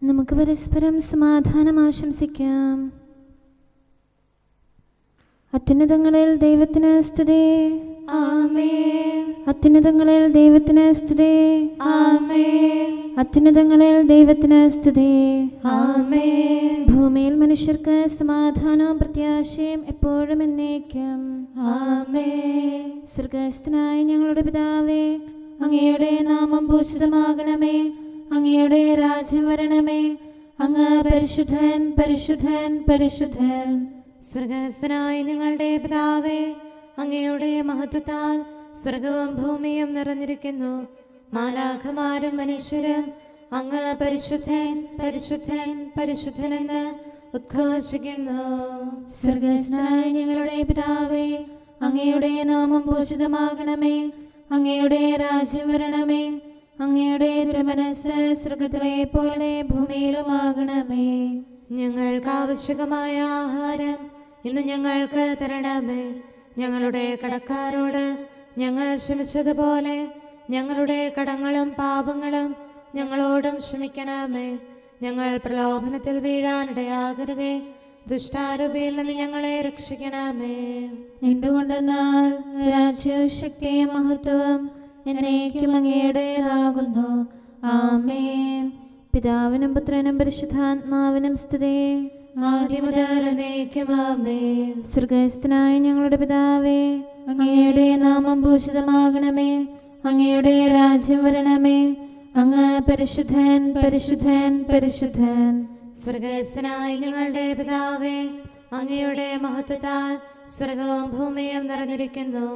നമുക്ക് പരസ്പരം സമാധാനം ആശംസിക്കാം. അത്യുന്നതങ്ങളിൽ ദൈവത്തിന് സ്തുതി. ആമേൻ. അത്യുന്നതങ്ങളിൽ ദൈവത്തിന് സ്തുതി. ആമേൻ. അത്യുന്നതങ്ങളിൽ ദൈവത്തിന് സ്തുതി. ആമേൻ. ഭൂമിയിൽ മനുഷ്യർക്ക് സമാധാനവും പ്രത്യാശയും എപ്പോഴും എന്നേക്കും. ആമേൻ. സ്വർഗ്ഗസ്ഥനായ ഞങ്ങളുടെ പിതാവേ, അങ്ങയുടെ നാമം പൂജിതമാകണമേ. അങ്ങയുടെ രാജ്യം വരണമേ. അങ്ങ് പരിശുദ്ധൻ, പരിശുദ്ധൻ, പരിശുദ്ധൻ. സ്വർഗ്ഗസ്ഥനായ ഞങ്ങളുടെ പിതാവേ, അങ്ങയുടെ മഹത്വത്താൽ സ്വർഗവും ഭൂമിയും നിറഞ്ഞിരിക്കുന്നു. മാലാഖമാരും മനുഷ്യരും അങ്ങ് പരിശുദ്ധൻ, പരിശുദ്ധൻ, പരിശുദ്ധനെന്ന് ഉദ്ഘോഷിക്കുന്നു. സ്വർഗ്ഗസ്ഥനായ ഞങ്ങളുടെ പിതാവേ, അങ്ങയുടെ നാമം പൂജിതമാകണമേ. അങ്ങയുടെ രാജ്യം വരണമേ. അങ്ങയുടെ തിരുമനസ്സ് സ്വർഗ്ഗത്തിലെ പോലെ ഭൂമിയിലുമാകണമേ. ഞങ്ങൾക്ക് ആവശ്യമായ ആഹാരം ഇന്ന് ഞങ്ങൾക്ക് തരണമേ. ഞങ്ങളുടെ കടക്കാരോട് ഞങ്ങൾ ക്ഷമിച്ചതുപോലെ ഞങ്ങളുടെ കടങ്ങളും പാപങ്ങളും ഞങ്ങളോടും ക്ഷമിക്കണമേ. ഞങ്ങൾ പ്രലോഭനത്തിൽ വീഴാനിടയാകരുതേ. ദുഷ്ടാരൂപിയിൽ നിന്ന് ഞങ്ങളെ രക്ഷിക്കണമേ. എന്തുകൊണ്ടെന്നാൽ രാജ്യവും ശക്തിയും മഹത്വവും എന്നേക്കും അങ്ങയുടേതാകുന്നു. ആമേൻ. പിതാവിനും പുത്രനും പരിശുദ്ധാത്മാവിനും സ്തുതി. ആദ്യം മുതൽ എന്നേക്കും ആമേൻ. സ്വർഗ്ഗസ്ഥനായ ഞങ്ങളുടെ പിതാവേ, അങ്ങയുടെ നാമം പൂജിതമാകണമേ. അങ്ങയുടെ രാജ്യം വരണമേ. അങ്ങ് പരിശുദ്ധൻ, പരിശുദ്ധൻ, പരിശുദ്ധൻ. സ്വർഗ്ഗസ്ഥനായ ഞങ്ങളുടെ പിതാവേ, അങ്ങയുടെ മഹത്വത്താൽ സ്വർഗവും ഭൂമിയും നിറഞ്ഞിരിക്കുന്നു.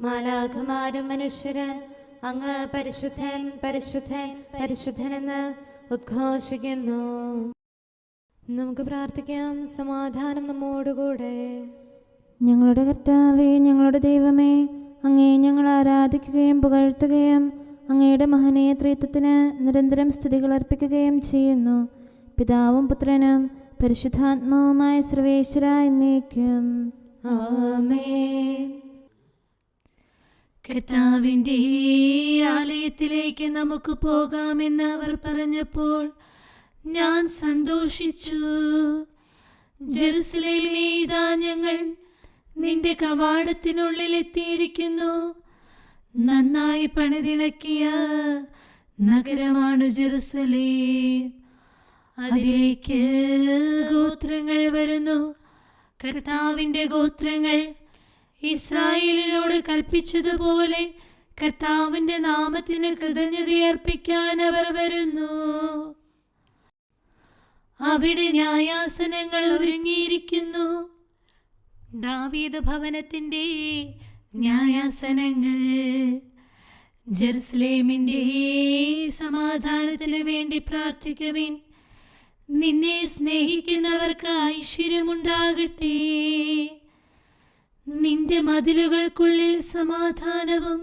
മാലാഖമാരും മനുഷ്യരും അങ്ങ് പരിശുദ്ധൻ, പരിശുദ്ധൻ, പരിശുദ്ധനെന്ന് ഉദ്ഘോഷിക്കുന്നു. നമുക്ക് പ്രാർത്ഥിക്കാം. സമാധാനം നമ്മോടുകൂടെ. ഞങ്ങളുടെ കർത്താവേ, ഞങ്ങളുടെ ദൈവമേ, അങ്ങേ ഞങ്ങൾ ആരാധിക്കുകയും പുകഴ്ത്തുകയും അങ്ങയുടെ മഹനീയ ത്രിത്വത്തിന് നിരന്തരം സ്തുതികൾ അർപ്പിക്കുകയും ചെയ്യുന്നു. പിതാവും പുത്രനും പരിശുദ്ധാത്മാവുമായ സർവേശ്വര എന്നേക്കും. ആമേൻ. കർത്താവിൻ്റെ ആലയത്തിലേക്ക് നമുക്ക് പോകാമെന്ന് അവർ പറഞ്ഞപ്പോൾ ഞാൻ സന്തോഷിച്ചു. ജെറുസലേമിലെ ഇതാ ഞങ്ങൾ നിന്റെ കവാടത്തിനുള്ളിൽ എത്തിയിരിക്കുന്നു. നന്നായി പണിതിണക്കിയ നഗരമാണ് ജെറുസലേം. അതിലേക്ക് ഗോത്രങ്ങൾ വരുന്നു. കർത്താവിൻ്റെ ഗോത്രങ്ങൾ ഇസ്രായേലിനോട് കൽപ്പിച്ചതുപോലെ കർത്താവിൻ്റെ നാമത്തിന് കൃതജ്ഞതയർപ്പിക്കാൻ അവർ വരുന്നു. അവിടെ ന്യായാസനങ്ങൾ ഒരുങ്ങിയിരിക്കുന്നു. ദാവീദ് ഭവനത്തിൻ്റെ ന്യായാസനങ്ങൾ. ജെറുസലേമിൻ്റെ സമാധാനത്തിനു വേണ്ടി പ്രാർത്ഥിക്കുവിൻ. നിന്നെ സ്നേഹിക്കുന്നവർക്ക് ഐശ്വര്യമുണ്ടാകട്ടെ. നിന്റെ മതിലുകൾക്കുള്ളിൽ സമാധാനവും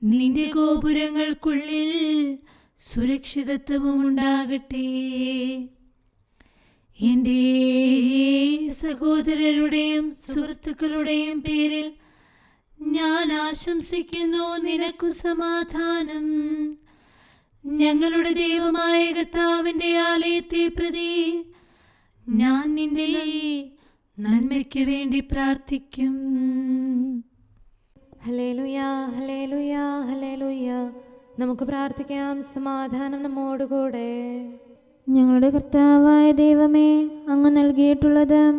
നിന്റെ ഗോപുരങ്ങൾക്കുള്ളിൽ സുരക്ഷിതത്വവും ഉണ്ടാകട്ടെ. എൻ്റെ സഹോദരരുടെയും സുഹൃത്തുക്കളുടെയും പേരിൽ ഞാൻ ആശംസിക്കുന്നു, നിനക്കു സമാധാനം. ഞങ്ങളുടെ ദൈവമായ കർത്താവിൻ്റെ ആലയത്തെ പ്രതി ഞാൻ നിന്റെ നന്മയ്ക്ക് വേണ്ടി പ്രാർത്ഥിക്കും. Hallelujah, hallelujah, hallelujah. നമുക്ക് പ്രാർത്ഥിക്കാം. സമാധാനം നമ്മോടുകൂടെ. ഞങ്ങളുടെ കർത്താവായ ദൈവമേ, അങ്ങ് നൽകിയിട്ടുള്ളതും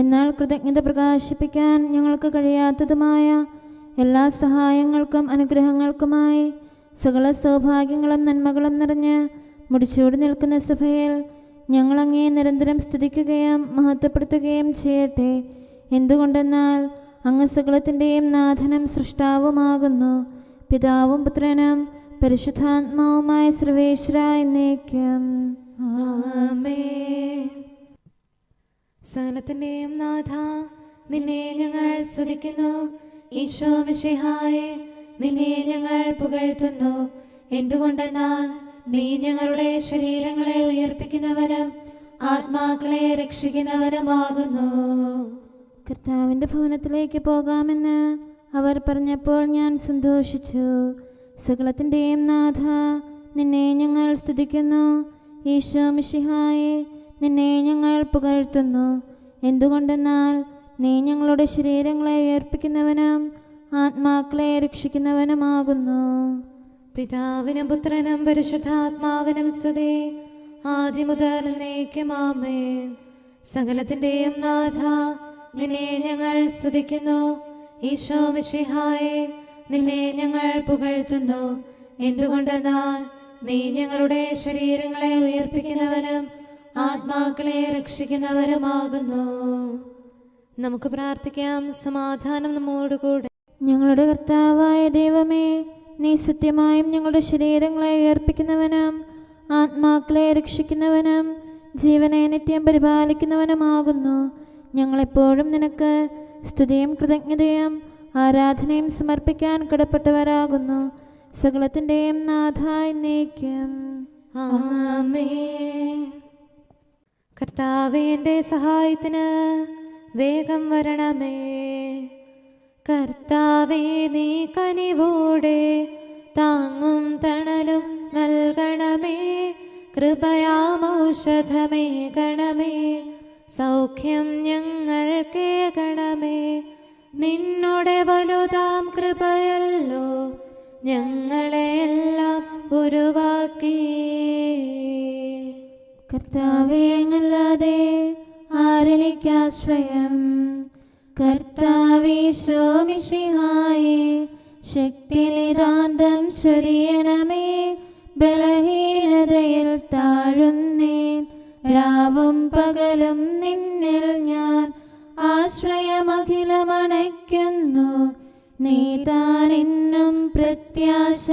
എന്നാൽ കൃതജ്ഞത പ്രകാശിപ്പിക്കാൻ ഞങ്ങൾക്ക് കഴിയാത്തതുമായ എല്ലാ സഹായങ്ങൾക്കും അനുഗ്രഹങ്ങൾക്കുമായി സകല സൗഭാഗ്യങ്ങളും നന്മകളും നിറഞ്ഞ് മുടിച്ചൂടി നിൽക്കുന്ന സഭയിൽ ഞങ്ങൾ അങ്ങേ നിരന്തരം സ്തുതിക്കുകയും മഹത്വപ്പെടുത്തുകയും ചെയ്യട്ടെ. എന്തുകൊണ്ടെന്നാൽ അങ്ങ് സകലത്തിൻ്റെയും നാഥനും സൃഷ്ടാവുമാകുന്നു. പിതാവും പുത്രനും പരിശുദ്ധാത്മാവുമായ സർവേശ്വര എന്നേക്കും. ആമേൻ. സകലത്തിന്റെയും നാഥ, നിന്നെ ഞങ്ങൾ സ്തുതിക്കുന്നു. ഈശോ മിശിഹായേ, നിന്നെ ഞങ്ങൾ പുകഴ്ത്തുന്നു. എന്തുകൊണ്ടെന്നാൽ നീ ഞങ്ങളുടെ ശരീരങ്ങളെ ഉയർപ്പിക്കുന്നവനും ആത്മാക്കളെ രക്ഷിക്കുന്നവനുമാകുന്നു. കർത്താവിൻ്റെ ഭവനത്തിലേക്ക് പോകാമെന്ന് അവർ പറഞ്ഞപ്പോൾ ഞാൻ സന്തോഷിച്ചു. സകലത്തിൻ്റെയും നാഥ, നിന്നെ ഞങ്ങൾ സ്തുതിക്കുന്നു. ഈശോ മിശിഹായെ, നിന്നെ ഞങ്ങൾ പുകഴ്ത്തുന്നു. എന്തുകൊണ്ടെന്നാൽ നീ ഞങ്ങളുടെ ശരീരങ്ങളെ ഉയർപ്പിക്കുന്നവനും ആത്മാക്കളെ രക്ഷിക്കുന്നവനുമാകുന്നു. പിതാവിനും പുത്രനും പരിശുദ്ധാത്മാവിനും സ്തുതി, ആദ്യം മുതൽ എന്നേക്കും ആമേൻ. സകലത്തിന്റെയും നാഥ, നിന്നെ ഞങ്ങൾ സ്തുതിക്കുന്നു. ഈശോ മിശിഹായെ, നിന്നെ ഞങ്ങൾ പുകഴ്ത്തുന്നു. എന്തുകൊണ്ടെന്നാൽ നീ ഞങ്ങളുടെ ശരീരങ്ങളെ ഉയർപ്പിക്കുന്നവനും ആത്മാക്കളെ രക്ഷിക്കുന്നവരുമാകുന്നു. നമുക്ക് പ്രാർത്ഥിക്കാം. സമാധാനം നമ്മോടുകൂടെ. ഞങ്ങളുടെ കർത്താവായ ദൈവമേ, നീ സത്യമായും ഞങ്ങളുടെ ശരീരങ്ങളെ ഉയർപ്പിക്കുന്നവനും ആത്മാക്കളെ രക്ഷിക്കുന്നവനും ജീവനെ നിത്യം പരിപാലിക്കുന്നവനുമാകുന്നു. ഞങ്ങളെപ്പോഴും നിനക്ക് സ്തുതിയും കൃതജ്ഞതയും ആരാധനയും സമർപ്പിക്കാൻ കടപ്പെട്ടവരാകുന്നു. സകലത്തിൻ്റെയും നാഥായി എന്നേക്കും ആമേൻ. കർത്താവേ, എൻ്റെ സഹായത്തിന് വേഗം വരണമേ. കർത്താവേ, നീ കനിവോടെ താങ്ങും തണലും നൽകണമേ. കൃപയാമൗഷധമേകണമേ, സൗഖ്യം ഞങ്ങൾക്കേകണമേ. നിന്നോടെ വലുതാം കൃപയല്ലോ ഞങ്ങളെയെല്ലാം ഉരുവാക്കി. കർത്താവേ, അങ്ങല്ലാതെ ആരെനിക്കാശ്രയം? കർത്താവീശോ മിശിഹായേ, ശക്തിനിതാന്തം ചൊരിയണമേ. ബലഹീനതയിൽ താഴുന്നേൻ, രാവും പകലും നിന്നിൽ ഞാൻ ആശ്രയമഖിലമണയ്ക്കുന്നു. നീ താനെന്നും പ്രത്യാശ.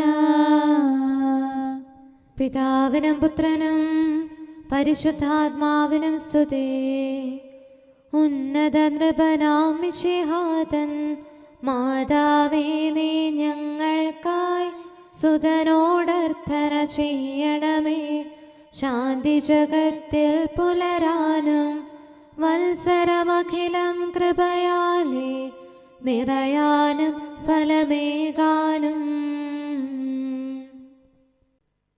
പിതാവിനും പുത്രനും പരിശുദ്ധാത്മാവിനും സ്തുതി. ഉന്നത നൃപനാം മിശിഹാതൻ മാതാവേ, നീ ഞങ്ങൾക്കായി സുതനോടർത്ഥന ചെയ്യണമേ. ശാന്തി ജഗത്തിൽ പുലരാനും വത്സരമഖിലം കൃപയാലേ നിറയാനും ഫലമേകാനും.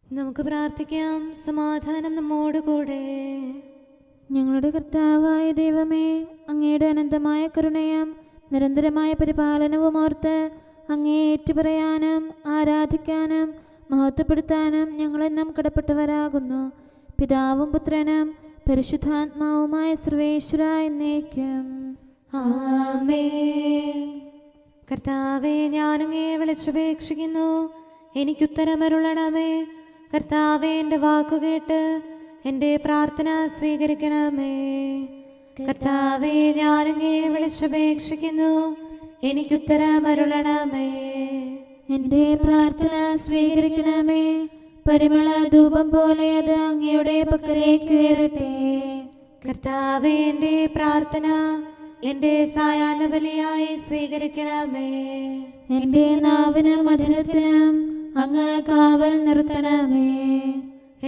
നമുക്ക് പ്രാർത്ഥിക്കാം. സമാധാനം നമ്മോടുകൂടെ. ഞങ്ങളുടെ കർത്താവായ ദൈവമേ, അങ്ങയുടെ അനന്തമായ കരുണയും നിരന്തരമായ പരിപാലനവും ഓർത്ത് അങ്ങയെ ഏറ്റുപറയാനും ആരാധിക്കാനും മഹത്വപ്പെടുത്താനും ഞങ്ങളെന്നും കടപ്പെട്ടവരാകുന്നു. പിതാവും പുത്രനും പരിശുദ്ധാത്മാവുമായ സർവേശ്വര എന്നേക്കും ആമേൻ. കർത്താവേ, ഞാനങ്ങയെ വിളിച്ചപേക്ഷിക്കുന്നു, എനിക്കുത്തരമരുളണമേ. കർത്താവേ, എൻ്റെ വാക്കുകേട്ട് എൻ്റെ പ്രാർത്ഥന സ്വീകരിക്കണമേ. കർത്താവേ, ഞാനങ്ങയെ വിളിച്ചപേക്ഷിക്കുന്നു, എനിക്കുത്തരമരുളണമേ. എൻ്റെ പ്രാർത്ഥന സ്വീകരിക്കണമേ. പരിമള ധൂപം പോലെ അത് അങ്ങയുടെ പക്കലേക്ക് ഉയരട്ടെ. കർത്താവേ, എൻ്റെ പ്രാർത്ഥന എൻ്റെ സായാഹ്ന ബലിയായി സ്വീകരിക്കണമേ. എൻ്റെ നാവിനും മധുരത്തിനും അങ്ങ് കാവൽ നിർത്തണമേ.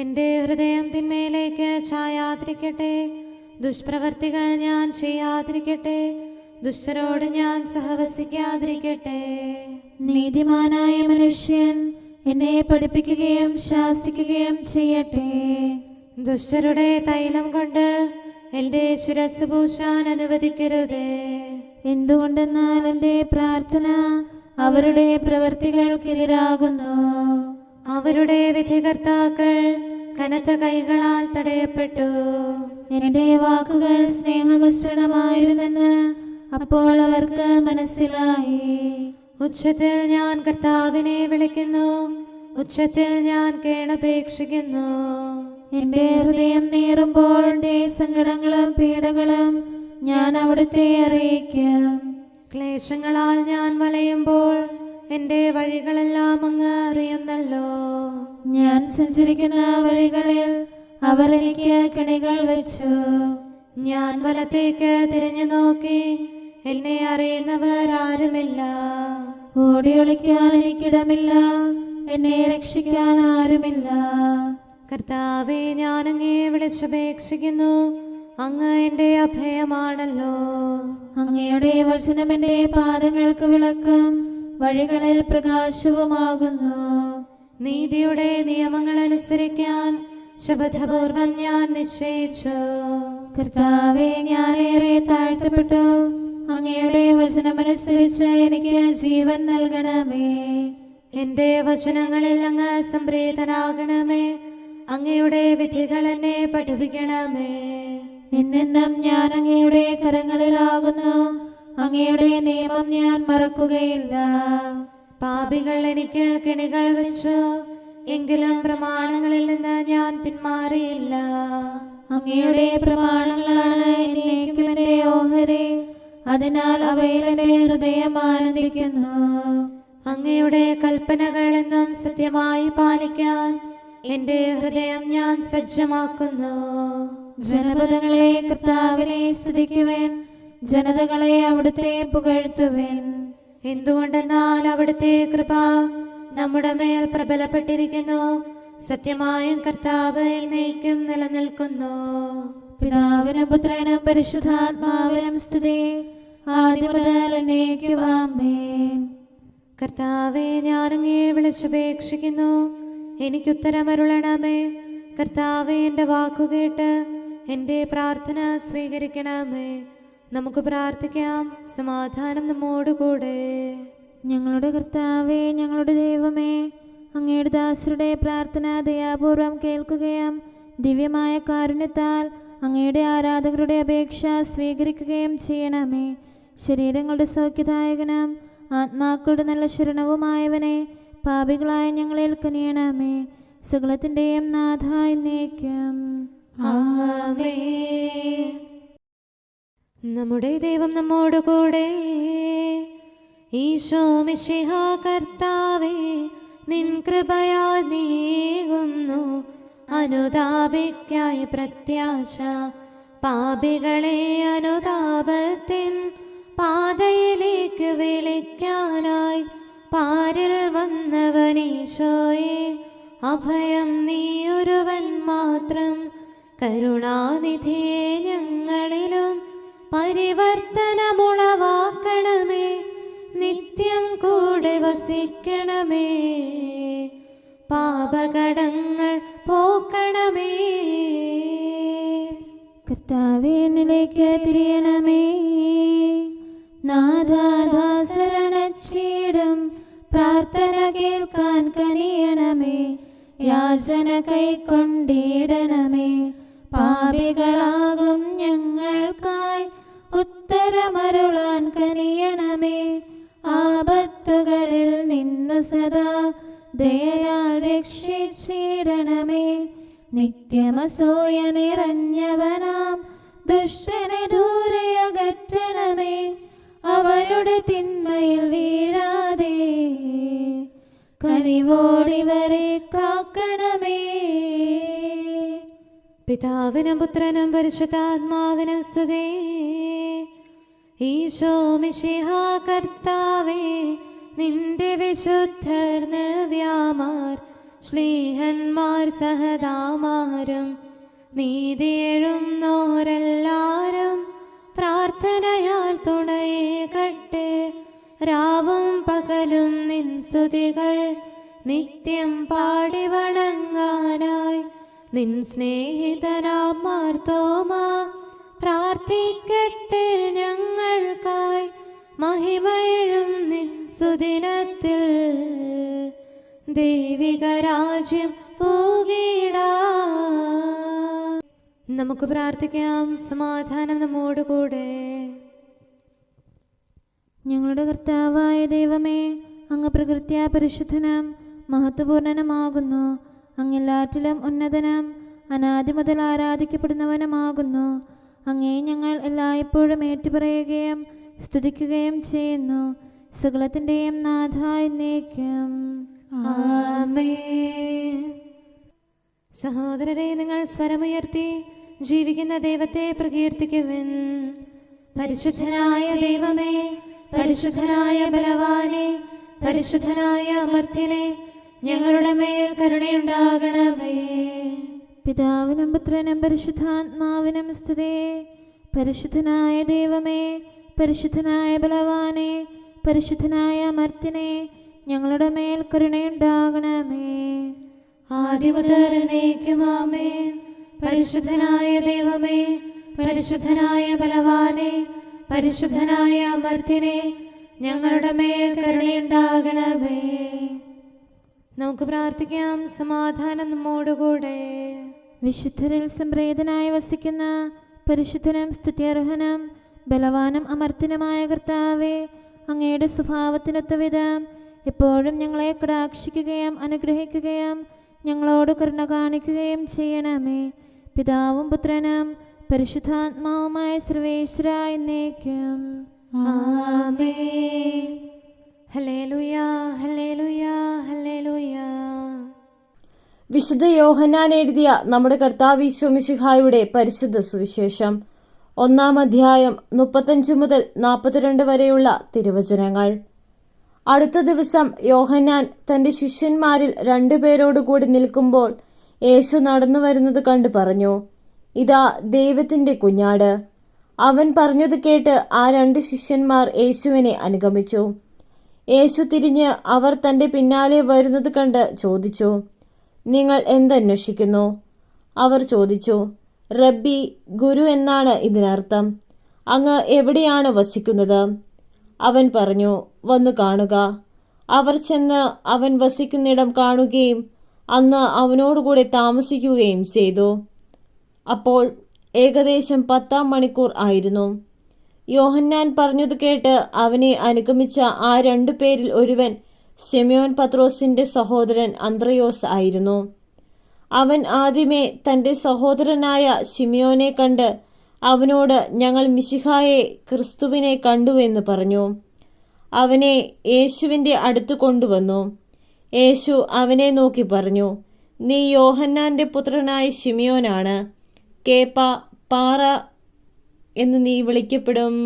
എൻ്റെ ഹൃദയം തിന്മയിലേക്ക് ചായാതിരിക്കട്ടെ. ദുഷ്പ്രവർത്തികൾ ഞാൻ ചെയ്യാതിരിക്കട്ടെ. ദുഷ്ടരോട് ഞാൻ സഹവസിക്കാതിരിക്കട്ടെ. നീതിമാനായ മനുഷ്യൻ എന്നെ പഠിപ്പിക്കുകയും ശാസിക്കുകയും ചെയ്യട്ടെ. ദുഷ്ടരുടെ തൈലം കൊണ്ട് എൻ്റെ ശിരസ് പൂശാൻ അനുവദിക്കരുതേ. എന്തുകൊണ്ടെന്നാൽ എൻ്റെ പ്രാർത്ഥന അവരുടെ പ്രവൃത്തികൾക്കെതിരാകുന്നു. അവരുടെ വിധികർത്താക്കൾ കനത്ത കൈകളാൽ തടയപ്പെട്ടു. എൻ്റെ വാക്കുകൾ സ്നേഹമിശ്രണമായിരുന്നെന്ന് അപ്പോൾ അവർക്ക് മനസ്സിലായി. ഉച്ചത്തിൽ ഞാൻ കർത്താവിനെ വിളിക്കുന്നു, ഉച്ചത്തിൽ ഞാൻ കേണപേക്ഷിക്കുന്നു. എൻ്റെ ഹൃദയം നീറുമ്പോൾ എൻ്റെ സങ്കടങ്ങളും പീഡകളും ഞാൻ അവിടുത്തെ അറിയിക്കും. ക്ലേശങ്ങളാൽ ഞാൻ വലയുമ്പോൾ എൻ്റെ വഴികളെല്ലാം അങ്ങ് അറിയുന്നല്ലോ. ഞാൻ സഞ്ചരിക്കുന്ന വഴികളിൽ അവർ എനിക്ക് കെണികൾ വെച്ചു. ഞാൻ വലത്തേക്ക് തിരിഞ്ഞു നോക്കി, എന്നെ അറിയുന്നവർ ആരുമില്ല. ഓടി ഒളിക്കാൻ എനിക്കിടമില്ല, എന്നെ രക്ഷിക്കാൻ ആരുമില്ല. കർത്താവേ, ഞാൻ അങ്ങയെ വിളിച്ചപേക്ഷിക്കുന്നു, അങ്ങ് എൻ്റെ അഭയമാണല്ലോ. അങ്ങയുടെ വചനം എൻ്റെ പാദങ്ങൾക്ക് വിളക്കും വഴികളിൽ പ്രകാശവുമാകുന്നു. നീതിയുടെ നിയമങ്ങൾ അനുസരിക്കാൻ ശബദപൂർവം ഞാൻ നിശ്ചയിച്ചു. കർത്താവേ, ഞാനേറെ താഴ്ത്തപ്പെട്ടു. അങ്ങയുടെ വചനമനുസരിച്ച് എനിക്ക് ജീവൻ നൽകണമേ. എന്റെ വചനങ്ങളിൽ അങ്ങ് സംപ്രീതനാകണമേ. അങ്ങയുടെ വിധികൾ എന്നെ പഠിപ്പിക്കണമേ. എന്നെന്നും ഞാൻ അങ്ങയുടെ കരങ്ങളിലാകുന്നു. അങ്ങയുടെ നിയമം ഞാൻ മറക്കുകയില്ല. പാപികൾ എനിക്ക് കെണികൾ വെച്ചു, എങ്കിലും പ്രമാണങ്ങളിൽ നിന്ന് ഞാൻ പിന്മാറിയില്ല. അങ്ങയുടെ പ്രമാണങ്ങളാണ് എന്നേക്കും എന്റെ ഓഹരി. അതിനാൽ അവയിൽ എന്റെ ഹൃദയം ആനന്ദിക്കുന്നു. അങ്ങയുടെ കൽപ്പനകൾ എന്നും സത്യമായി പാലിക്കാൻ എന്റെ ഹൃദയം ഞാൻ സജ്ജമാക്കുന്നു. ജനപദങ്ങളെ കർത്താവിനെ സ്തുതിക്കുവേൻ, ജനതകളെ അവിടുത്തെ പുകഴ്ത്തുവേൻ. എന്തുകൊണ്ടെന്നാൽ അവിടുത്തെ കൃപ നമ്മുടെ മേൽ പ്രബലപ്പെട്ടിരിക്കുന്നു. സത്യമായും കർത്താവ് എന്നേക്കും നിലനിൽക്കുന്നു. പിതാവിനും പുത്രനും പരിശുദ്ധാത്മാവിനും സ്തുതി, ആദ്യം മുതൽ എന്നേക്കും ആമേൻ. കർത്താവെ, ഞാൻ അങ്ങയെ വിളിച്ചപേക്ഷിക്കുന്നു, എനിക്കുത്തരമരുളണമേ. കർത്താവെ, എൻ്റെ വാക്കുകേട്ട് എൻ്റെ പ്രാർത്ഥന സ്വീകരിക്കണമേ. നമുക്ക് പ്രാർത്ഥിക്കാം. സമാധാനം നമ്മോടുകൂടെ. ഞങ്ങളുടെ കർത്താവേ, ഞങ്ങളുടെ ദൈവമേ, അങ്ങയുടെ ദാസരുടെ പ്രാർത്ഥന ദയാപൂർവം കേൾക്കുകയും ദിവ്യമായ കാരുണ്യത്താൽ അങ്ങയുടെ ആരാധകരുടെ അപേക്ഷ സ്വീകരിക്കുകയും ചെയ്യണമേ. ശരീരങ്ങളുടെ സൗഖ്യദായകനും ആത്മാക്കളുടെ നല്ല ശരണവുമായവനെ, പാപികളായ ഞങ്ങളിൽ കനിയണമേ. സകലത്തിൻ്റെയും നാഥ എന്നേക്കും ആമേൻ. നമ്മുടെ ദൈവം നമ്മോടുകൂടെ. ഈശോ മിശിഹാ കർത്താവേ, നിൻ കൃപയാൽ നീങ്ങുന്നു അനുതാപിക്കായി പ്രത്യാശ. പാപികളെ അനുതാപത്തിൻ പാതയിലേക്ക് വിളിക്കാനായി പാരിൽ വന്നവനീശോയെ, അഭയം നീയൊരുവൻ മാത്രം. കരുണാനിധിയെ ഞങ്ങളിലും പരിവർത്തനമുളവാക്കണമേ. നിത്യം കൂടെ വസിക്കണമേ. പാപകടങ്ങൾ പോക്കണമേ. കർത്താവേ, എന്നിലേക്ക് തിരിയണമേ. നാഥാദാസരണച്ചീടും പ്രാർത്ഥന കേൾക്കാൻ കനിയണമേ. യാചന കൈക്കൊണ്ടിടണമേ. പാപികളാകും ഞങ്ങൾക്കായി ഉത്തരമരുളാൻ കനിയണമേ. ആപത്തുകളിൽ നിന്നു സദാ ദയയാൽ രക്ഷിച്ചിടണമേ. നിത്യമസൂയ നിറഞ്ഞവനാം ദുഷ്ടനെ ദൂരെയകറ്റണമേ. അവരുടെ തിന്മയിൽ വീഴാതെ കനിവോടിവരെ കാക്കണമേ. പിതാവിനും പുത്രനും പരിശുദ്ധാത്മാവിനും സ്തുതി. ഈശോ മിശിഹാ കർത്താവേ, നിന്റെ വിശുദ്ധർ നവ്യാമാർ ശ്ലീഹന്മാർ സഹദാമാരും നീതിയെഴുന്നോരെല്ലാരും പ്രാർത്ഥനയാൽ തുണയേകട്ടെ. രാവും പകലും നിൻ സ്തുതികൾ നിത്യം പാടി വണങ്ങാനായി നിൻ സ്നേഹിതനാം മാർത്തോമാ പ്രാർത്ഥിക്കട്ടെ ഞങ്ങൾക്കായി. മഹിമയിലും നിൻ സുദിനത്തിൽ ദൈവിക രാജ്യം പൂകിടാം. നമുക്ക് പ്രാർത്ഥിക്കാം. സമാധാനം നമ്മോടുകൂടെ. ഞങ്ങളുടെ കർത്താവായ ദൈവമേ, അങ്ങ് പ്രകൃത്യാ പരിശുദ്ധനും മഹത്വപൂർണനുമാകുന്നു. അങ്ങെല്ലാറ്റിലും ഉന്നതനും അനാദി മുതൽ ആരാധിക്കപ്പെടുന്നവനുമാകുന്നു. അങ്ങേ ഞങ്ങൾ എല്ലായ്പ്പോഴും ഏറ്റുപറയുകയും സ്തുതിക്കുകയും ചെയ്യുന്നു. സകലത്തിൻ്റെയും നാഥ എന്നേക്കും ആമേൻ. സഹോദരരെ, നിങ്ങൾ സ്വരമുയർത്തി ജീവിക്കുന്ന ദൈവത്തെ പ്രകീർത്തിക്കുവിൻ. പരിശുദ്ധനായ ദൈവമേ, പരിശുദ്ധനായ ബലവാനെ, പരിശുദ്ധനായ അമർത്യനെ, ഞങ്ങളുടെ മേൽ കരുണയുണ്ടാകണമേ. പിതാവിനും പുത്രനും പരിശുദ്ധാത്മാവിനും സ്തുതി. പരിശുദ്ധനായ ദൈവമേ, പരിശുദ്ധനായ ബലവാനെ, പരിശുദ്ധനായ അമർത്യനെ, ഞങ്ങളുടെ മേൽ കരുണയുണ്ടാകണമേ. ആദിമുതൽ എന്നേക്കും ആമേൻ. പരിശുദ്ധനായ ദൈവമേ, പരിശുദ്ധനായ ബലവാനെ, പരിശുദ്ധനായ അമർത്യനെ, ഞങ്ങളുടെ മേൽ കരുണയുണ്ടാകണമേ. നമുക്ക് പ്രാർത്ഥിക്കാം. സമാധാനം നമ്മോടുകൂടെ. വിശുദ്ധരിൽ സംപ്രേതനായി വസിക്കുന്ന പരിശുദ്ധനും സ്തുത്യർഹനും ബലവാനും അമർത്യനുമായ കർത്താവേ, അങ്ങയുടെ സ്വഭാവത്തിനൊത്ത വിധം എപ്പോഴും ഞങ്ങളെ കടാക്ഷിക്കുകയും അനുഗ്രഹിക്കുകയും ഞങ്ങളോട് കരുണ കാണിക്കുകയും ചെയ്യണമേ. പിതാവും പുത്രനും പരിശുദ്ധാത്മാവുമായ സർവേശ്വര എന്നേക്കും ആമേൻ. Hallelujah, hallelujah, hallelujah. വിശുദ്ധ യോഹന്നാൻ എഴുതിയ നമ്മുടെ കർത്താവ് ഈശോ മിശിഹായുടെ പരിശുദ്ധ സുവിശേഷം 1-ാം അധ്യായം 35 മുതൽ 42 വരെയുള്ള തിരുവചനങ്ങൾ. അടുത്ത ദിവസം യോഹന്നാൻ തന്റെ ശിഷ്യന്മാരിൽ 2 പേരോടുകൂടി നിൽക്കുമ്പോൾ യേശു നടന്നു വരുന്നത് കണ്ടു പറഞ്ഞു, ഇതാ ദൈവത്തിന്റെ കുഞ്ഞാട്. അവൻ പറഞ്ഞത് കേട്ട് ആ 2 ശിഷ്യന്മാർ യേശുവിനെ അനുഗമിച്ചു. യേശു തിരിഞ്ഞ് അവർ തന്റെ പിന്നാലെ വരുന്നത് കണ്ട് ചോദിച്ചു, നിങ്ങൾ എന്തന്വേഷിക്കുന്നു? അവർ ചോദിച്ചു, റബ്ബി, ഗുരു എന്നാണ് ഇതിനർത്ഥം. അങ്ങ് എവിടെയാണ് വസിക്കുന്നത്? അവൻ പറഞ്ഞു, വന്നു കാണുക. അവർ ചെന്ന് അവൻ വസിക്കുന്നിടം കാണുകയും അന്ന് അവനോടുകൂടെ താമസിക്കുകയും ചെയ്തു. അപ്പോൾ ഏകദേശം 10-ാം മണിക്കൂർ ആയിരുന്നു. യോഹന്നാൻ പറഞ്ഞത് കേട്ട് അവനെ അനുഗമിച്ച ആ 2 പേരിൽ ഒരുവൻ ശിമയോൻ പത്രോസിന്റെ സഹോദരൻ അന്ത്രയോസ് ആയിരുന്നു. അവൻ ആദ്യമേ തന്റെ സഹോദരനായ ശിമയോനെ കണ്ട് അവനോട്, ഞങ്ങൾ മിശിഹായെ, ക്രിസ്തുവിനെ കണ്ടുവെന്ന് പറഞ്ഞു. അവനെ യേശുവിന്റെ അടുത്ത് കൊണ്ടുവന്നു. യേശു അവനെ നോക്കി പറഞ്ഞു, നീ യോഹന്നാന്റെ പുത്രനായ ശിമയോനാണ്. കേപ്പ, പാറ എന്ന് നീ വിളിക്കപ്പെടും.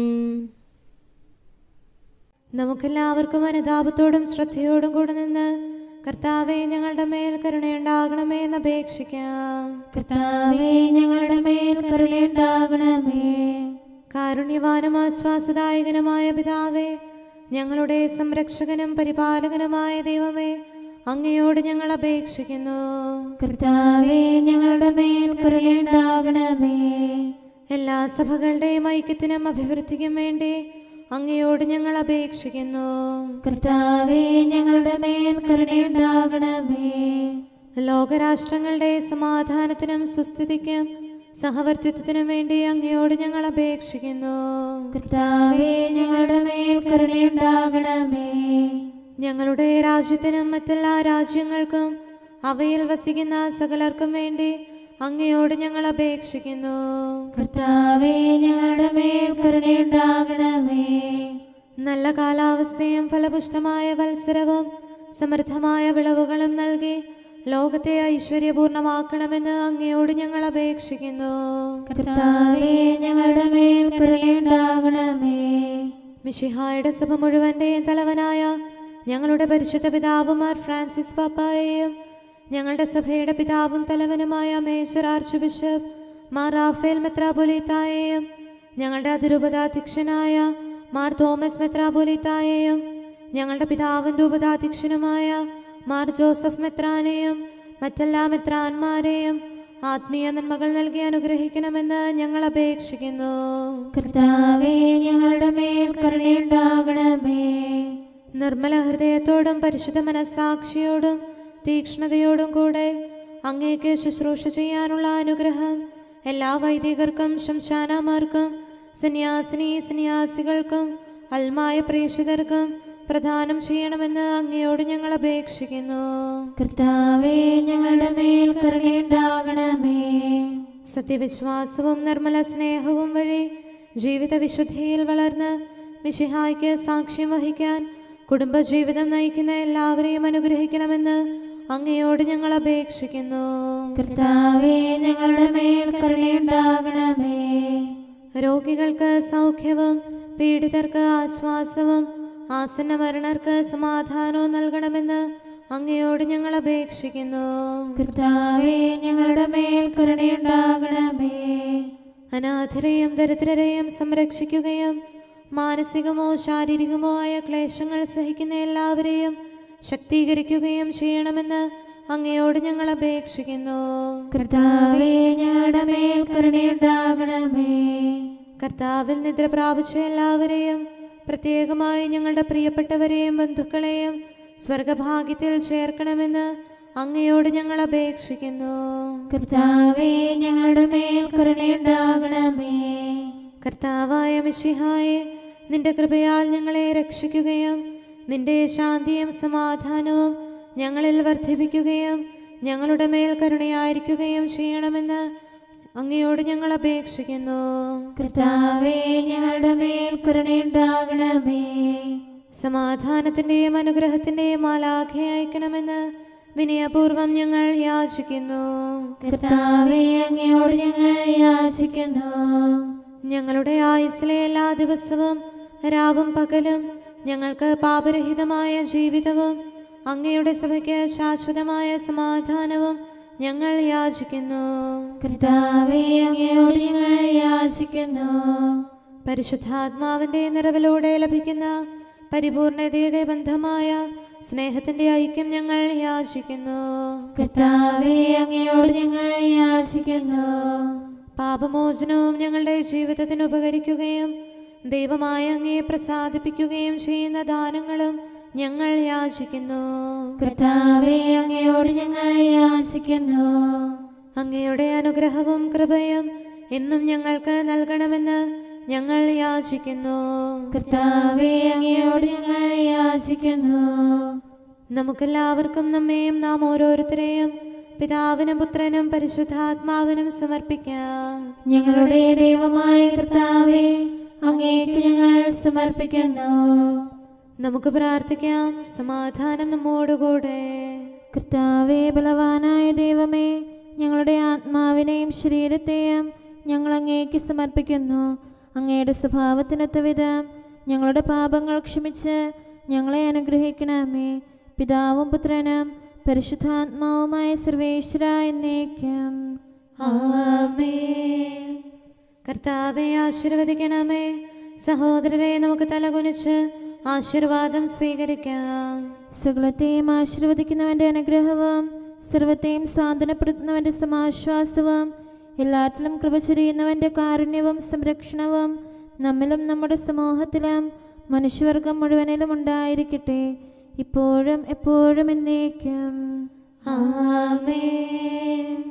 നമുക്കെല്ലാവർക്കും അനുതാപത്തോടും ശ്രദ്ധയോടും കൂടെ നിന്ന് കർത്താവേ, ഞങ്ങളുടെ മേൽ കരുണയുണ്ടാകണമേ എന്ന് അപേക്ഷിക്കാം. കർത്താവേ, ഞങ്ങളുടെ മേൽ കരുണയുണ്ടാകണമേ. കാരുണ്യവാനും ആശ്വാസദായകനുമായ പിതാവേ, ഞങ്ങളുടെ സംരക്ഷകനും പരിപാലകനുമായ ദൈവമേ, അങ്ങയോട് ഞങ്ങൾ അപേക്ഷിക്കുന്നു. കർത്താവേ, ഞങ്ങളുടെ മേൽ കരുണയുണ്ടാകണമേ. എല്ലാ സഭകളുടെയും ഐക്യത്തിനും അഭിവൃദ്ധിക്കും വേണ്ടി അങ്ങയോട് ഞങ്ങൾ അപേക്ഷിക്കുന്നു. കർത്താവേ, ഞങ്ങളുടെ മേൽ കരുണയുണ്ടാകണമേ. ലോകരാഷ്ട്രങ്ങളുടെ സമാധാനത്തിനും സുസ്ഥിതിക്കും സഹവർത്തിത്വത്തിനും വേണ്ടി അങ്ങയോട് ഞങ്ങൾ അപേക്ഷിക്കുന്നു. കർത്താവേ, ഞങ്ങളുടെ മേൽ കരുണയുണ്ടാകണമേ. ഞങ്ങളുടെ രാജ്യത്തിനും മറ്റെല്ലാ രാജ്യങ്ങൾക്കും അവയിൽ വസിക്കുന്ന സകലർക്കും വേണ്ടി അങ്ങയോട് ഞങ്ങൾ അപേക്ഷിക്കുന്നു. കർത്താവേ, ഞങ്ങളുടെ മേൽ കരുണയുണ്ടാകണമേ. നല്ല കാലാവസ്ഥയും ഫലപുഷ്ടമായ വത്സരവും സമൃദ്ധമായ വിളവുകളും നൽകി ലോകത്തെ ഐശ്വര്യപൂർണമാക്കണമെന്ന് അങ്ങയോട് ഞങ്ങൾ അപേക്ഷിക്കുന്നു. കർത്താവേ, ഞങ്ങളുടെ മേൽ കരുണയുണ്ടാകണമേ. മിശിഹായുടെ സഭ മുഴുവന്റെയും തലവനായ ഞങ്ങളുടെ പരിശുദ്ധ പിതാവ് മാർ ഫ്രാൻസിസ് പാപ്പായെയും ഞങ്ങളുടെ സഭയുടെ പിതാവും തലവനുമായ major archbishop Mar Raphael മെത്രാപൊലീത്തായെയും ഞങ്ങളുടെ അതിരൂപതാധ്യക്ഷനായ മാർ തോമസ് മെത്രാപൊലീത്തായെയും ഞങ്ങളുടെ പിതാവിൻ്റെ ഉപതാധ്യക്ഷനുമായ മാർ ജോസഫ് മെത്രാനെയും മറ്റെല്ലാ മെത്രാന്മാരെയും ആത്മീയ നന്മകൾ നൽകി അനുഗ്രഹിക്കണമെന്ന് ഞങ്ങൾ അപേക്ഷിക്കുന്നു. കർത്താവേ, ഞങ്ങളുടെ മേൽ കരുണയുണ്ടാകണമേ. നിർമ്മല ഹൃദയത്തോടും പരിശുദ്ധ മനസ്സാക്ഷിയോടും തീക്ഷ്ണതയോടും കൂടെ അങ്ങേക്ക് ശുശ്രൂഷ ചെയ്യാനുള്ള അനുഗ്രഹം എല്ലാ വൈദികർക്കും ശംശാനമാർക്കും സന്യാസികൾക്കും അൽമായ പ്രേക്ഷിതർക്കും പ്രദാനം ചെയ്യണമെന്ന് അങ്ങയോട് ഞങ്ങൾ അപേക്ഷിക്കുന്നു. കർത്താവേ, ഞങ്ങളുടെ മേൽ കരുണയുണ്ടാകണമേ. സത്യവിശ്വാസവും നിർമ്മല സ്നേഹവും വഴി ജീവിത വിശുദ്ധിയിൽ വളർന്ന് മിശിഹായ്ക്ക് സാക്ഷ്യം വഹിക്കാൻ കുടുംബജീവിതം നയിക്കുന്ന എല്ലാവരെയും അനുഗ്രഹിക്കണമെന്ന് അങ്ങയോട് ഞങ്ങൾ അപേക്ഷിക്കുന്നു. കർത്താവേ, ഞങ്ങളുടെ മേൽ കരുണയുണ്ടാകണമേ. രോഗികൾക്ക് സൗഖ്യവും പീഡിതർക്ക് ആശ്വാസവും ആസന്ന മരണർക്ക് സമാധാനവും നൽകണമെന്ന് അങ്ങയോട് ഞങ്ങൾ അപേക്ഷിക്കുന്നു. കർത്താവേ, ഞങ്ങളുടെ മേൽ കരുണയുണ്ടാകണമേ. അനാഥരെയും ദരിദ്രരെയും സംരക്ഷിക്കുകയും മാനസികമോ ശാരീരികമോ ആയ ക്ലേശങ്ങൾ സഹിക്കുന്ന എല്ലാവരെയും ശക്തീകരിക്കുകയും ചെയ്യണമെന്ന് അങ്ങയോട് ഞങ്ങൾ അപേക്ഷിക്കുന്നു. കർത്താവേ ഞങ്ങളുടെ മേൽ കരുണയുണ്ടാകണമേ. കർത്താവിൽ നിദ്ര പ്രാപിച്ച എല്ലാവരെയും, പ്രത്യേകമായി ഞങ്ങളുടെ പ്രിയപ്പെട്ടവരെയും ബന്ധുക്കളെയും സ്വർഗഭാഗ്യത്തിൽ ചേർക്കണമെന്ന് അങ്ങയോട് ഞങ്ങൾ അപേക്ഷിക്കുന്നു. കർത്താവേ ഞങ്ങളുടെ മേൽ കരുണയുണ്ടാകണമേ. കർത്താവായ മിശിഹായെ, നിന്റെ കൃപയാൽ ഞങ്ങളെ രക്ഷിക്കുകയും നിന്റെ ശാന്തിയും സമാധാനവും ഞങ്ങളിൽ വർദ്ധിപ്പിക്കുകയും ഞങ്ങളുടെ മേൽ കരുണയായിരിക്കുകയും ചെയ്യണമെന്ന് അങ്ങയോട് ഞങ്ങൾ അപേക്ഷിക്കുന്നു. കർത്താവേ ഞങ്ങളുടെ മേൽ കരുണയുണ്ടാകണമേ. സമാധാനത്തിന്റെയും അനുഗ്രഹത്തിന്റെയും മാലാഖയെ അയക്കണമെന്ന് വിനയപൂർവം ഞങ്ങൾ യാചിക്കുന്നു. കർത്താവേ അങ്ങയോട് ഞങ്ങൾ യാചിക്കുന്നു. ഞങ്ങളുടെ ആയുസ്സിലെ എല്ലാ ദിവസവും രാവും പകലും ഞങ്ങൾക്ക് പാപരഹിതമായ ജീവിതവും അങ്ങയുടെ സഭയ്ക്ക് ശാശ്വതമായ സമാധാനവും ഞങ്ങൾ യാചിക്കുന്നു. കർത്താവേ അങ്ങയോട് ഞങ്ങൾ യാചിക്കുന്നു. പരിശുദ്ധാത്മാവിന്റെ നിറവിലൂടെ ലഭിക്കുന്ന പരിപൂർണതയുടെ ബന്ധമായ സ്നേഹത്തിന്റെ ഐക്യം ഞങ്ങൾ യാചിക്കുന്നു. കർത്താവേ അങ്ങയോട് ഞങ്ങൾ യാചിക്കുന്നു. പാപമോചനവും ഞങ്ങളുടെ ജീവിതത്തിന് ഉപകരിക്കുകയും ദൈവമായ അങ്ങയെ പ്രസാദിപ്പിക്കുകയും ചെയ്യുന്ന ദാനങ്ങളും ഞങ്ങൾ യാചിക്കുന്നു. കർത്താവേ അങ്ങയോട് ഞങ്ങൾ യാചിക്കുന്നു. അങ്ങയുടെ അനുഗ്രഹവും കൃപയും എന്നും ഞങ്ങൾക്ക് നൽകണമെന്ന് ഞങ്ങൾ യാചിക്കുന്നു. കർത്താവേ അങ്ങയോട് ഞങ്ങൾ യാചിക്കുന്നു. നമുക്കെല്ലാവർക്കും നമ്മെയും നാം ഓരോരുത്തരെയും പിതാവിനും പുത്രനും പരിശുദ്ധാത്മാവിനും സമർപ്പിക്കാം. ഞങ്ങളുടെ ദൈവമായ കർത്താവേ അങ്ങേക്ക് ഞങ്ങൾ സമർപ്പിക്കുന്നു. നമുക്ക് പ്രാർത്ഥിക്കാം. സമാധാനം നമ്മോടുകൂടെ. കർത്താവേ ബലവാനായ ദൈവമേ, ഞങ്ങളുടെ ആത്മാവിനെയും ശരീരത്തെയും ഞങ്ങൾ അങ്ങേക്ക് സമർപ്പിക്കുന്നു. അങ്ങയുടെ സ്വഭാവത്തിനൊത്ത വിധം ഞങ്ങളുടെ പാപങ്ങൾ ക്ഷമിച്ച് ഞങ്ങളെ അനുഗ്രഹിക്കണമേ. പിതാവും പുത്രനും പരിശുദ്ധാത്മാവുമായ സർവേശ്വര എന്നേക്കും ആമേൻ. കർത്താവെ ആശീർവദിക്കണമേ. സഹോദരരെ, നമുക്ക് തലകുനിച്ച് ആശീർവാദം സ്വീകരിക്കാം. സകലത്തെയും ആശീർവദിക്കുന്നവന്റെ അനുഗ്രഹവും സർവത്തെയും സാന്ത്വനപ്പെടുത്തുന്നവന്റെ സമാശ്വാസവും എല്ലാറ്റിലും കൃപ ചൊരിയുന്നവന്റെ കാരുണ്യവും സംരക്ഷണവും നമ്മിലും നമ്മുടെ സമൂഹത്തിലും മനുഷ്യവർഗം മുഴുവനിലും ഉണ്ടായിരിക്കട്ടെ, ഇപ്പോഴും എപ്പോഴും എന്നേക്കും ആമേൻ.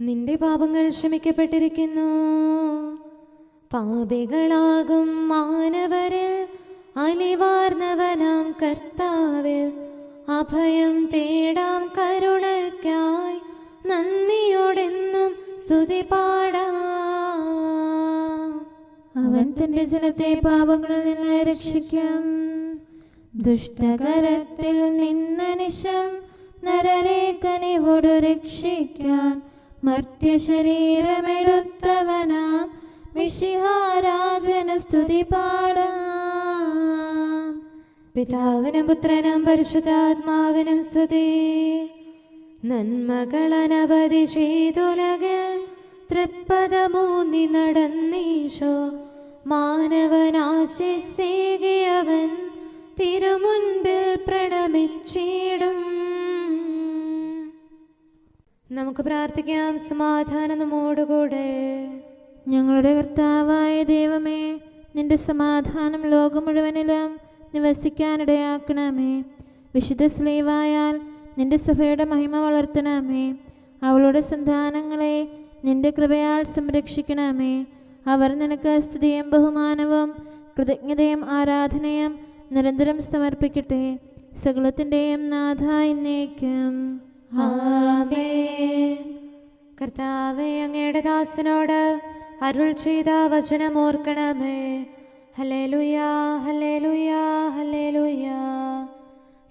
നിന്റെ പാപങ്ങൾ ക്ഷമിക്കപ്പെട്ടിരിക്കുന്നു. പാപികളാകും മാനവരിൽ അലിവാർന്നവനാം കർത്താവിൽ അഭയം തേടാം. കരുണയ്ക്കായി നന്ദിയോടെന്നും സ്തുതി പാടാം. അവൻ തന്റെ ജനത്തെ പാപങ്ങളിൽ നിന്ന് രക്ഷിക്കും. ദുഷ്ടകരത്തിൽ നിന്നനിശം നരരെ കനിവോടു രക്ഷിക്കാൻ മർത്യശരീരമെടുത്തവനാം മിശിഹാരാജന സ്തുതി പാടാം. പിതാവിനും പുത്രനും പരിശുദ്ധാത്മാവിനും സ്തുതി. നന്മകളനവധി ചെയ്തുലകിൽ തൃപ്പദമൂന്നി നടന്നീശോ. മാനവനാശിസേകിയവൻ തിരുമുൻപിൽ പ്രണമിച്ചിടും. നമുക്ക് പ്രാർത്ഥിക്കാം. സമാധാനം നമ്മോടുകൂടെ. ഞങ്ങളുടെ കർത്താവായ ദൈവമേ, നിന്റെ സമാധാനം ലോകം മുഴുവനിലും നിവസിക്കാനിടയാക്കണമേ. വിശുദ്ധ സ്ലീവായാൽ നിന്റെ സഭയുടെ മഹിമ വളർത്തണമേ. അവളുടെ സന്താനങ്ങളെ നിന്റെ കൃപയാൽ സംരക്ഷിക്കണമേ. അവർ നിനക്ക് സ്തുതിയും ബഹുമാനവും കൃതജ്ഞതയും ആരാധനയും നിരന്തരം സമർപ്പിക്കട്ടെ. സകലത്തിൻ്റെയും നാഥ എന്നേക്കും ആമേൻ. കർത്താവേ, അങ്ങയുടെ ദാസനോട് അരുൾ ചെയ്ത വചനം ഓർക്കണമേ. ഹല്ലേലൂയാ, ഹല്ലേലൂയാ, ഹല്ലേലൂയാ.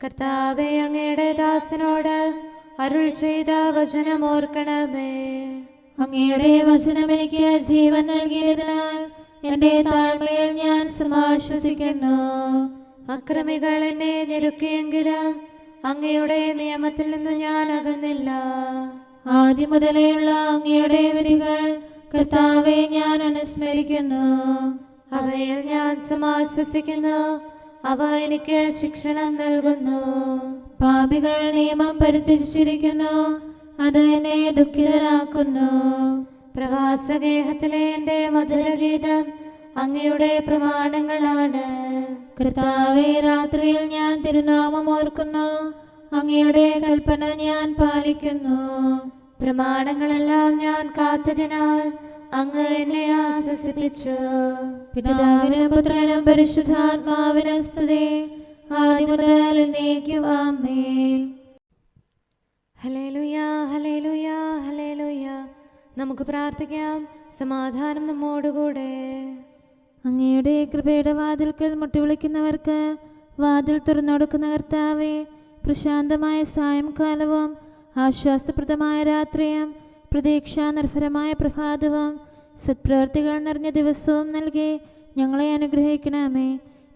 കർത്താവേ, അങ്ങയുടെ ദാസനോട് അരുൾ ചെയ്ത വചനം ഓർക്കണമേ. അങ്ങയുടെ വചനം എനിക്ക് ജീവൻ നൽകിയതിനാൽ എൻ്റെ താഴ്മയിൽ ഞാൻ സമാശ്വസിക്കുന്നു. അക്രമികൾ എന്നെ ഞെരുക്കിയെങ്കിലും അങ്ങയുടെ നിയമത്തിൽ നിന്ന് ഞാൻ അകന്നില്ല. ആദ്യം മുതലേയുള്ള അങ്ങയുടെ വിധികൾ കർത്താവെ ഞാൻ അനുസ്മരിക്കുന്നു. അവയിൽ ഞാൻ സമാശ്വസിക്കുന്നു. അവ എനിക്ക് ശിക്ഷണം നൽകുന്നു. പാപികൾ നിയമം പരിത്യജിച്ചിരിക്കുന്നു, അത് എന്നെ ദുഃഖിതനാക്കുന്നു. പ്രവാസഗേഹത്തിലെ എൻ്റെ മധുരഗീതം അങ്ങയുടെ പ്രമാണങ്ങളാണ്. കർത്താവേ, രാത്രിയിൽ ഞാൻ തിരുനാമം ഓർക്കുന്നു, അങ്ങയുടെ കൽപ്പന ഞാൻ പാലിക്കുന്നു. പ്രമാണങ്ങളെല്ലാം ഞാൻ കാത്തതിനാൽ അങ്ങ് എന്നെ ആശ്വസിപ്പിച്ചു. പിതാവിനും പുത്രനും പരിശുദ്ധാത്മാവിനും സ്തുതി, ആദിമുതൽ എന്നേക്കും ആമേൻ. Hallelujah, hallelujah, hallelujah. നമുക്ക് പ്രാർത്ഥിക്കാം. സമാധാനം നമ്മോടുകൂടെ. അങ്ങയുടെ കൃപയുടെ വാതിൽക്കൽ മുട്ടിവിളിക്കുന്നവർക്ക് വാതിൽ തുറന്നുകൊടുക്കുന്ന കർത്താവേ, പ്രശാന്തമായ സായംകാലവും ആശ്വാസപ്രദമായ രാത്രിയും പ്രതീക്ഷാനിർഭരമായ പ്രഭാതവും സത്പ്രവർത്തികൾ നിറഞ്ഞ ദിവസവും നൽകി ഞങ്ങളെ അനുഗ്രഹിക്കണമേ.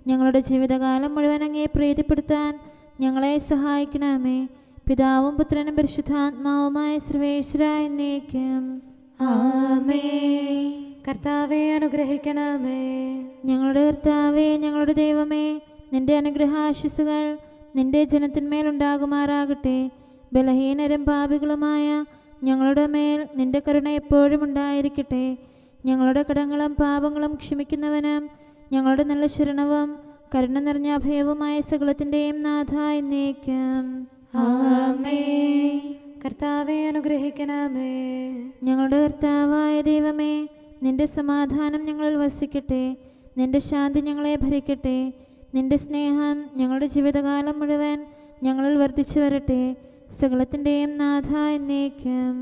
ഞങ്ങളുടെ ജീവിതകാലം മുഴുവൻ അങ്ങയെ പ്രീതിപ്പെടുത്താൻ ഞങ്ങളെ സഹായിക്കണമേ. പിതാവും പുത്രനും പരിശുദ്ധാത്മാവുമായ സർവേശ്വരായ എന്നേക്കും ആമേൻ. കർത്താവേ, അനുഗ്രഹിക്കണമേ. ഞങ്ങളുടെ കർത്താവേ, ഞങ്ങളുടെ ദൈവമേ, നിന്റെ അനുഗ്രഹാശിസുകൾ നിന്റെ ജനത്തിന്മേലുണ്ടാകുമാറാകട്ടെ. ബലഹീനരും പാപികളുമായ ഞങ്ങളുടെ മേൽ നിന്റെ കരുണ എപ്പോഴും ഉണ്ടായിരിക്കട്ടെ. ഞങ്ങളുടെ കടങ്ങളും പാപങ്ങളും ക്ഷമിക്കുന്നവനും ഞങ്ങളുടെ നല്ല ശരണവും കരുണ നിറഞ്ഞ അഭയവുമായ സകലത്തിൻ്റെയും നാഥ എന്നേക്കും ആമേൻ. കർത്താവേ, അനുഗ്രഹിക്കണമേ. ഞങ്ങളുടെ കർത്താവായ ദൈവമേ, നിന്റെ സമാധാനം ഞങ്ങളിൽ വസിക്കട്ടെ. നിന്റെ ശാന്തി ഞങ്ങളെ ഭരിക്കട്ടെ. നിന്റെ സ്നേഹം ഞങ്ങളുടെ ജീവിതകാലം മുഴുവൻ ഞങ്ങളിൽ വർദ്ധിച്ചു വരട്ടെ. സകലത്തിൻ്റെയും നാഥ എന്നേക്കും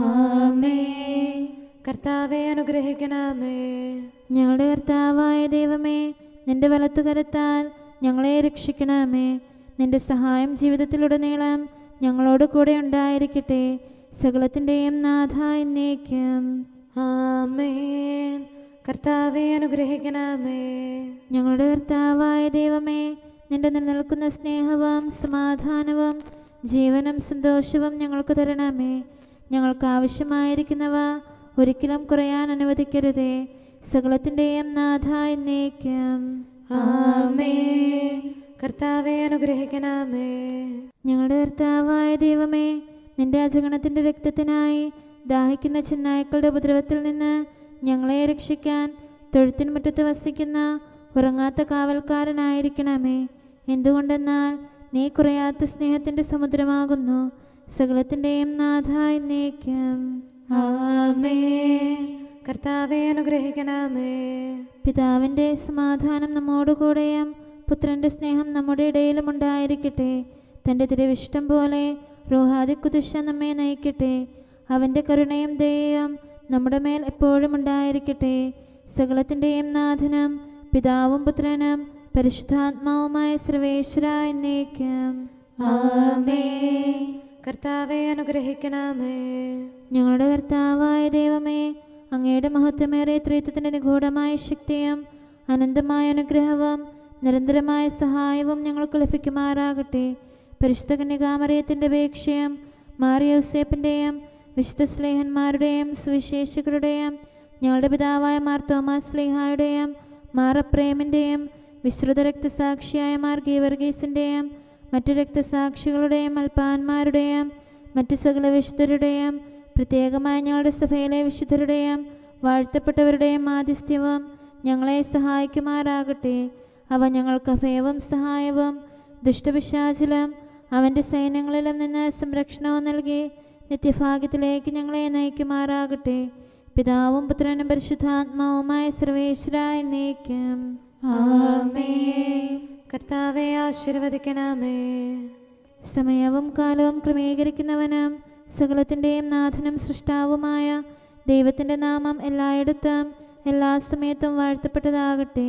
ആമേൻ. കർത്താവേ, അനുഗ്രഹിക്കണമേ. ഞങ്ങളുടെ കർത്താവായ ദൈവമേ, നിന്റെ വലത്തുകരത്താൽ ഞങ്ങളെ രക്ഷിക്കണമേ. നിന്റെ സഹായം ജീവിതത്തിലുടനീളം ഞങ്ങളോട് കൂടെ ഉണ്ടായിരിക്കട്ടെ. സകലത്തിൻ്റെയും നാഥ എന്നേക്കും ആമേൻ. കർത്താവേ, അനുഗ്രഹിക്കണമേ. ഞങ്ങളുടെ കർത്താവായ ദൈവമേ, നിന്റെ നിലനിൽക്കുന്ന സ്നേഹവും സമാധാനവും ജീവനും സന്തോഷവും ഞങ്ങൾക്ക് തരണമേ. ഞങ്ങൾക്ക് ആവശ്യമായിരിക്കുന്നവ ഒരിക്കലും കുറയാൻ അനുവദിക്കരുതേ. സകലത്തിൻ്റെയും നാഥ എന്നേക്കും ആമേൻ. കർത്താവേ, അനുഗ്രഹിക്കണമേ. ഞങ്ങളുടെ കർത്താവായ ദൈവമേ, നിന്റെ അജഗണത്തിൻ്റെ രക്തത്തിനായി ദാഹിക്കുന്ന ചെന്നായ്ക്കളുടെ ഉപദ്രവത്തിൽ നിന്ന് ഞങ്ങളെ രക്ഷിക്കാൻ തൊഴുത്തിൻ മുറ്റത്ത് വസിക്കുന്ന ഉറങ്ങാത്ത കാവൽക്കാരനായിരിക്കണമേ. എന്തുകൊണ്ടെന്നാൽ നീ കുറയാത്ത സ്നേഹത്തിൻ്റെ സമുദ്രമാകുന്നു. സകലത്തിൻ്റെയും നാഥ എന്നേക്കും ആമേൻ. കർത്താവേ, അനുഗ്രഹിക്കണമേ. പിതാവിൻ്റെ സമാധാനം നമ്മോടുകൂടെയും പുത്രൻ്റെ സ്നേഹം നമ്മുടെ ഇടയിലും ഉണ്ടായിരിക്കട്ടെ. തൻ്റെ തിരുവിഷ്ടം പോലെ റോഹാദിക്കുദിശ നമ്മെ നയിക്കട്ടെ. അവൻ്റെ കരുണയും ദയയും നമ്മുടെ മേൽ എപ്പോഴും ഉണ്ടായിരിക്കട്ടെ. സകലത്തിൻ്റെയും നാഥനും പിതാവും പുത്രനും പരിശുദ്ധാത്മാവുമായ സർവേശ്വര എന്നേക്കും ആമേൻ. കർത്താവേ, അനുഗ്രഹിക്കണമേ. ഞങ്ങളുടെ കർത്താവായ ദൈവമേ, അങ്ങയുടെ മഹത്വമേറിയ ത്രിത്വത്തിൻ്റെ നിഗൂഢമായ ശക്തിയും അനന്തമായ അനുഗ്രഹവും നിരന്തരമായ സഹായവും ഞങ്ങൾക്ക് ലഭിക്കുമാറാകട്ടെ. പരിശുദ്ധ കന്യകാമറിയത്തിൻ്റെ അപേക്ഷയും മാറിയോസേപ്പിൻ്റെയും വിശുദ്ധ സ്ലേഹന്മാരുടെയും സുവിശേഷകരുടെയും ഞങ്ങളുടെ പിതാവായ മാർ തോമാസ് സ്ലീഹായുടെയും മാർ അപ്രേമിൻ്റെയും വിശ്രുത രക്തസാക്ഷിയായ മാർ ഗീവർഗീസിൻ്റെയും മറ്റു രക്തസാക്ഷികളുടെയും അൽപ്പാന്മാരുടെയും മറ്റു സകല വിശുദ്ധരുടെയും പ്രത്യേകമായി ഞങ്ങളുടെ സഭയിലെ വിശുദ്ധരുടെയും വാഴ്ത്തപ്പെട്ടവരുടെയും മാധ്യസ്ഥ്യവും ഞങ്ങളെ സഹായിക്കുമാറാകട്ടെ. അവ ഞങ്ങൾക്ക് അഭയവും സഹായവും ദുഷ്ടപിശാചിലും അവൻ്റെ സൈന്യങ്ങളിലും നിന്ന് സംരക്ഷണവും നൽകി നിത്യഭാഗ്യത്തിലേക്ക് ഞങ്ങളെ നയിക്കുമാറാകട്ടെ. പിതാവും പുത്രനും പരിശുദ്ധാത്മാവുമായ സർവേശ്വര എന്നേക്കും ആമേൻ. കർത്താവേ, ആശീർവദിക്കണമേ. സമയവും കാലവും ക്രമീകരിക്കുന്നവനും സകലത്തിൻ്റെയും നാഥനും സൃഷ്ടാവുമായ ദൈവത്തിൻ്റെ നാമം എല്ലായിടത്തും എല്ലാ സമയത്തും വാഴ്ത്തപ്പെട്ടതാകട്ടെ.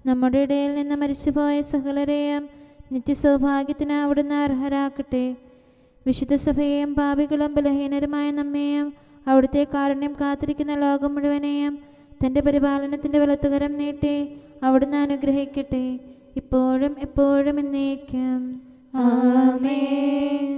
നമ്മുടെ ഇടയിൽ നിന്ന് മരിച്ചുപോയ സകലരെയും നിത്യസൗഭാഗ്യത്തിന് അവിടുന്ന് അർഹരാക്കട്ടെ. വിശുദ്ധ സഭയെയും പാപികളും ബലഹീനരുമായ നമ്മെയും അവിടുത്തെ കാരുണ്യം കാത്തിരിക്കുന്ന ലോകം മുഴുവനെയും തൻ്റെ പരിപാലനത്തിൻ്റെ വലത്തുകരം നീട്ടി അവിടുന്ന് അനുഗ്രഹിക്കട്ടെ, ഇപ്പോഴും എപ്പോഴും എന്നേക്കും ആമേൻ.